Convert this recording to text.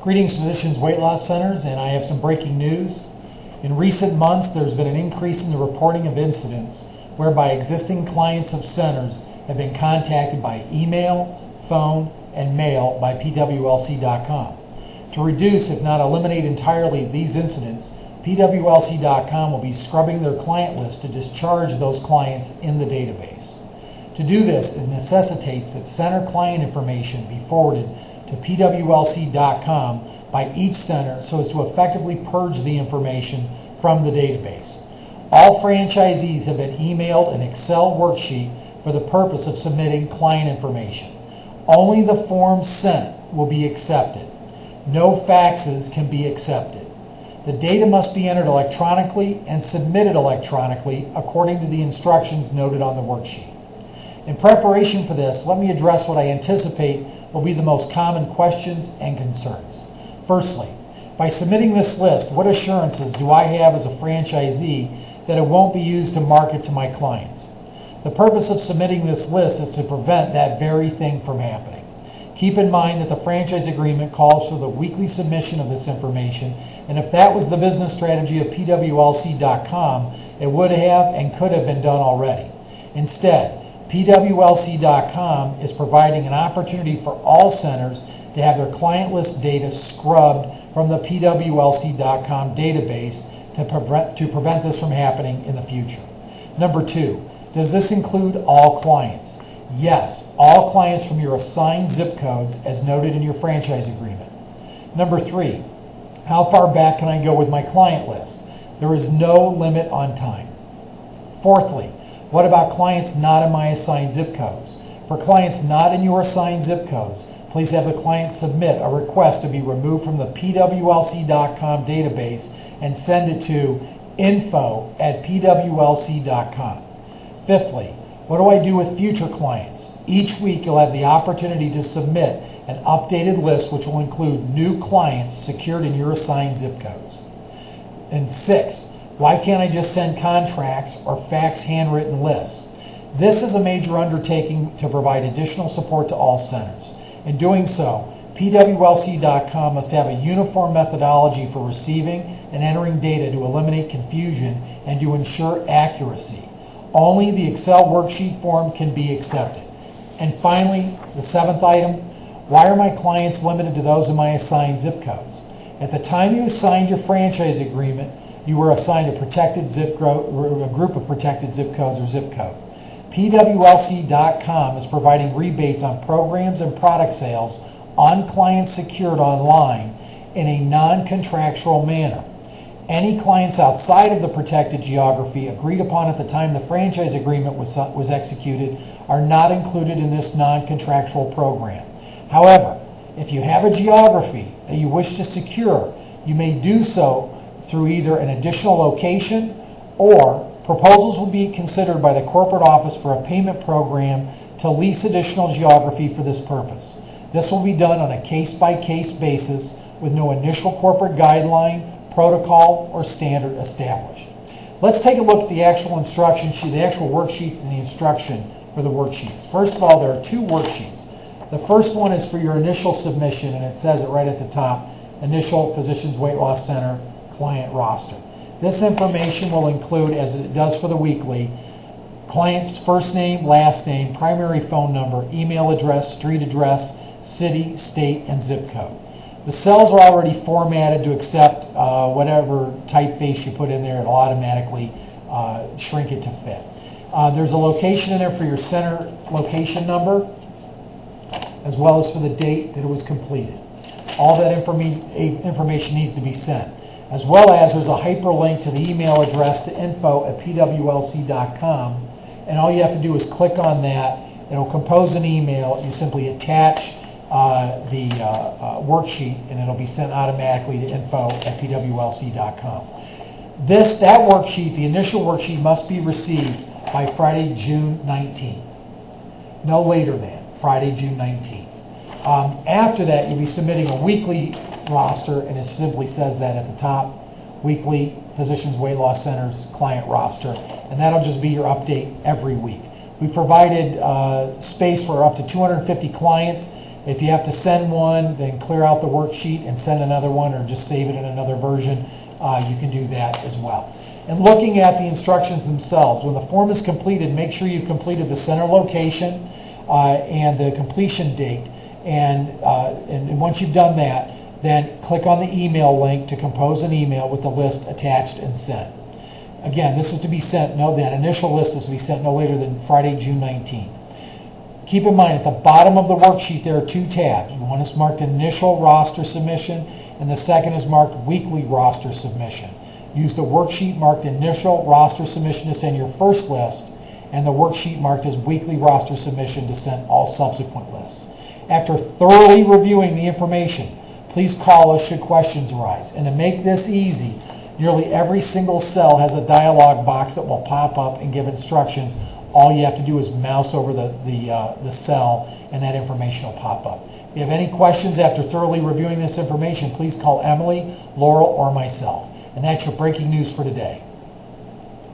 Greetings, Physicians Weight Loss Centers, and I have some breaking news. In recent months, there's been an increase in the reporting of incidents whereby existing clients of centers have been contacted by email, phone, and mail by PWLC.com. To reduce, if not eliminate entirely, these incidents, PWLC.com will be scrubbing their client list to discharge those clients in the database. To do this, it necessitates that center client information be forwarded to PWLC.com by each center so as to effectively purge the information from the database. All franchisees have been emailed an Excel worksheet for the purpose of submitting client information. Only the forms sent will be accepted. No faxes can be accepted. The data must be entered electronically and submitted electronically according to the instructions noted on the worksheet. In preparation for this, let me address what I anticipate will be the most common questions and concerns. Firstly, by submitting this list, what assurances do I have as a franchisee that it won't be used to market to my clients? The purpose of submitting this list is to prevent that very thing from happening. Keep in mind that the franchise agreement calls for the weekly submission of this information, and if that was the business strategy of PWLC.com, it would have and could have been done already. Instead, PWLC.com is providing an opportunity for all centers to have their client list data scrubbed from the PWLC.com database to prevent this from happening in the future. Number two, does this include all clients? Yes, all clients from your assigned zip codes as noted in your franchise agreement. Number three, how far back can I go with my client list? There is no limit on time. Fourthly, what about clients not in my assigned zip codes? For clients not in your assigned zip codes, please have the client submit a request to be removed from the PWLC.com database and send it to info@pwlc.com. Fifthly, what do I do with future clients? Each week you'll have the opportunity to submit an updated list which will include new clients secured in your assigned zip codes. And six, why can't I just send contracts or fax handwritten lists? This is a major undertaking to provide additional support to all centers. In doing so, PWLC.com must have a uniform methodology for receiving and entering data to eliminate confusion and to ensure accuracy. Only the Excel worksheet form can be accepted. And finally, the seventh item, why are my clients limited to those in my assigned zip codes? At the time you signed your franchise agreement, you were assigned a protected zip code, a group of protected zip codes or zip code. PWLC.com is providing rebates on programs and product sales on clients secured online in a non-contractual manner. Any clients outside of the protected geography agreed upon at the time the franchise agreement was executed are not included in this non-contractual program. However, if you have a geography that you wish to secure, you may do so through either an additional location or proposals will be considered by the corporate office for a payment program to lease additional geography for this purpose. This will be done on a case-by-case basis with no initial corporate guideline, protocol, or standard established. Let's take a look at the actual instruction sheet, the actual worksheets and the instruction for the worksheets. First of all, there are two worksheets. The first one is for your initial submission, and it says it right at the top, Initial Physicians Weight Loss Center Client Roster. This information will include, as it does for the weekly, client's first name, last name, primary phone number, email address, street address, city, state, and zip code. The cells are already formatted to accept whatever typeface you put in there. It'll automatically shrink it to fit. There's a location in there for your center location number, as well as for the date that it was completed. All that information needs to be sent. As well as there's a hyperlink to the email address to info@pwlc.com, and all you have to do is click on that. It'll compose an email. You simply attach the worksheet, and it'll be sent automatically to info@pwlc.com. That worksheet, the initial worksheet, must be received by Friday, June 19th. No later than Friday, June 19th. After that, you'll be submitting a weekly roster, and it simply says that at the top, weekly Physicians Weight Loss Centers client roster, and that'll just be your update every week. We provided space for up to 250 clients If you have to send one, then clear out the worksheet and send another one, or just save it in another version. You can do that as well. And looking at the instructions themselves, when the form is completed, make sure you've completed the center location and the completion date. And once you've done that, then click on the email link to compose an email with the list attached and sent. Again, this is to be sent, that initial list is to be sent no later than Friday, June 19th. Keep in mind, at the bottom of the worksheet, there are two tabs. One is marked Initial Roster Submission, and the second is marked Weekly Roster Submission. Use the worksheet marked Initial Roster Submission to send your first list, and the worksheet marked as Weekly Roster Submission to send all subsequent lists. After thoroughly reviewing the information, please call us should questions arise. And to make this easy, nearly every single cell has a dialog box that will pop up and give instructions. All you have to do is mouse over the cell, and that information will pop up. If you have any questions after thoroughly reviewing this information, please call Emily, Laurel, or myself. And that's your breaking news for today.